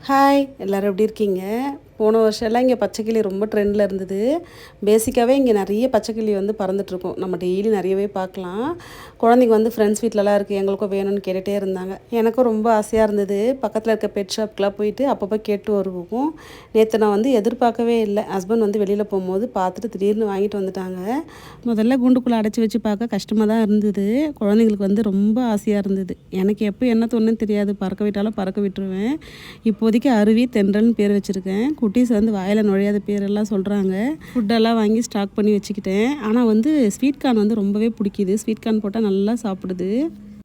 Hi எல்லோரும் எப்படி இருக்கீங்க? போன வருஷம்லாம் இங்கே பச்சைக்கிளி ரொம்ப ட்ரெண்டில் இருந்தது. பேசிக்காகவே இங்கே நிறைய பச்சைக்கிளி வந்து பறந்துட்டுருக்கும். நம்ம டெய்லி நிறையவே பார்க்கலாம். குழந்தைங்க வந்து ஃப்ரெண்ட்ஸ் வீட்டிலலாம் இருக்குது, எங்களுக்கும் வேணும்னு கேட்டுகிட்டே இருந்தாங்க. எனக்கும் ரொம்ப ஆசையாக இருந்தது. பக்கத்தில் இருக்க பெட் ஷாப்க்கெலாம் போயிட்டு அப்பப்போ கேட்டு வருவோம். நேற்று நான் வந்து எதிர்பார்க்கவே இல்லை. ஹஸ்பண்ட் வந்து வெளியில் போகும்போது பார்த்துட்டு திடீர்னு வாங்கிட்டு வந்துட்டாங்க. முதல்ல கூண்டுக்குள்ளே அடைச்சி வச்சு பார்க்க கஷ்டமாக தான் இருந்தது. குழந்தைங்களுக்கு வந்து ரொம்ப ஆசையாக இருந்தது. எனக்கு எப்போ என்ன தோணுன்னு தெரியாது, பறக்க விட்டாலும் பறக்க விட்டுருவேன். இப்போதைக்கு அருவி தென்றல்னு பேர் வச்சுருக்கேன். குட்டீஸ் வந்து வாயில் நுழையாத பேரெல்லாம் சொல்கிறாங்க. ஃபுட்டெல்லாம் வாங்கி ஸ்டாக் பண்ணி வச்சுக்கிட்டேன். ஆனால் வந்து ஸ்வீட் கார்ன் வந்து ரொம்பவே பிடிக்குது. ஸ்வீட் கார்ன் போட்டால் நல்லா சாப்பிடுது.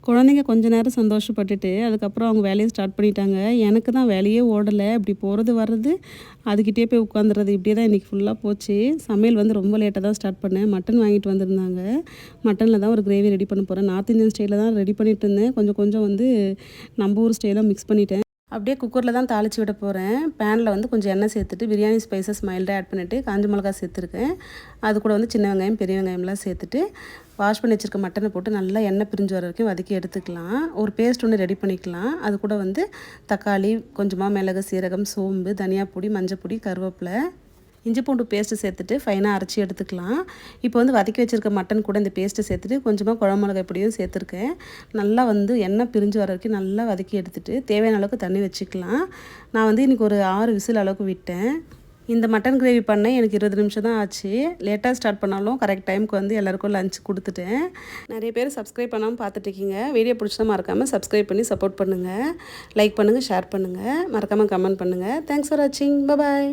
குழந்தைங்க கொஞ்ச நேரம் சந்தோஷப்பட்டுட்டு அதுக்கப்புறம் அவங்க வேலையை ஸ்டார்ட் பண்ணிட்டாங்க. எனக்கு தான் வேலையே ஓடலை. இப்படி போகிறது வர்றது, அதுக்கிட்டே போய் உட்காந்துறது, இப்படியே தான் இன்றைக்கி ஃபுல்லாக போச்சு. சமையல் வந்து ரொம்ப லேட்டாக தான் ஸ்டார்ட் பண்ணேன். மட்டன் வாங்கிட்டு வந்திருந்தாங்க. மட்டனில் தான் ஒரு கிரேவி ரெடி பண்ண போகிறேன். நார்த் இந்தியன் ஸ்டைலில் தான் ரெடி பண்ணிட்டு இருந்தேன். கொஞ்சம் கொஞ்சம் வந்து நம்ம ஊர் ஸ்டைலாக மிக்ஸ் பண்ணிட்டேன். அப்படியே குக்கரில் தான் தாளித்து விட போகிறேன். பேனில் வந்து கொஞ்சம் எண்ணெய் சேர்த்துட்டு பிரியாணி ஸ்பைசஸ் மைல்டாக ஆட் பண்ணிவிட்டு காஞ்ச மிளகா சேர்த்துருக்கேன். அது கூட வந்து சின்ன வெங்காயம் பெரிய வெங்காயம்லாம் சேர்த்துட்டு வாஷ் பண்ணி வச்சுருக்க மட்டனை போட்டு நல்லா எண்ணெய் பிரிஞ்சு வர வரைக்கும் வதக்கி எடுத்துக்கலாம். ஒரு பேஸ்ட் ஒன்று ரெடி பண்ணிக்கலாம். அது கூட வந்து தக்காளி, கொஞ்சமாக மிளகு, சீரகம், சோம்பு, தனியாப்பொடி, மஞ்சப்பொடி, கருவேப்பிலை, இஞ்சி பூண்டு பேஸ்ட்டு சேர்த்துட்டு ஃபைனாக அரைச்சி எடுத்துக்கலாம். இப்போ வந்து வதக்கி வச்சுருக்க மட்டன் கூட இந்த பேஸ்ட்டு சேர்த்துட்டு கொஞ்சமாக குழம்பு மிளகாய் பொடியும் சேர்த்துருக்கேன். நல்லா வந்து எண்ணெய் பிரிஞ்சு வர வரைக்கும் நல்லா வதக்கி எடுத்துகிட்டு தேவையான அளவுக்கு தண்ணி வச்சுக்கலாம். நான் வந்து இன்றைக்கி ஒரு 6 விசில் அளவுக்கு விட்டேன். இந்த மட்டன் கிரேவி பண்ண எனக்கு 20 நிமிஷம் தான் ஆச்சு. லேட்டாக ஸ்டார்ட் பண்ணாலும் கரெக்ட் டைமுக்கு வந்து எல்லாேருக்கும் லஞ்ச் கொடுத்துட்டேன். நிறைய பேர் சப்ஸ்கிரைப் பண்ணாமல் பார்த்துட்ருக்கீங்க. வீடியோ பிடிச்சா மறக்காமல் சப்ஸ்கிரைப் பண்ணி சப்போர்ட் பண்ணுங்கள். லைக் பண்ணுங்கள், ஷேர் பண்ணுங்கள், மறக்காமல் கமெண்ட் பண்ணுங்கள். தேங்க்ஸ் ஃபார் வாட்சிங். பாய்.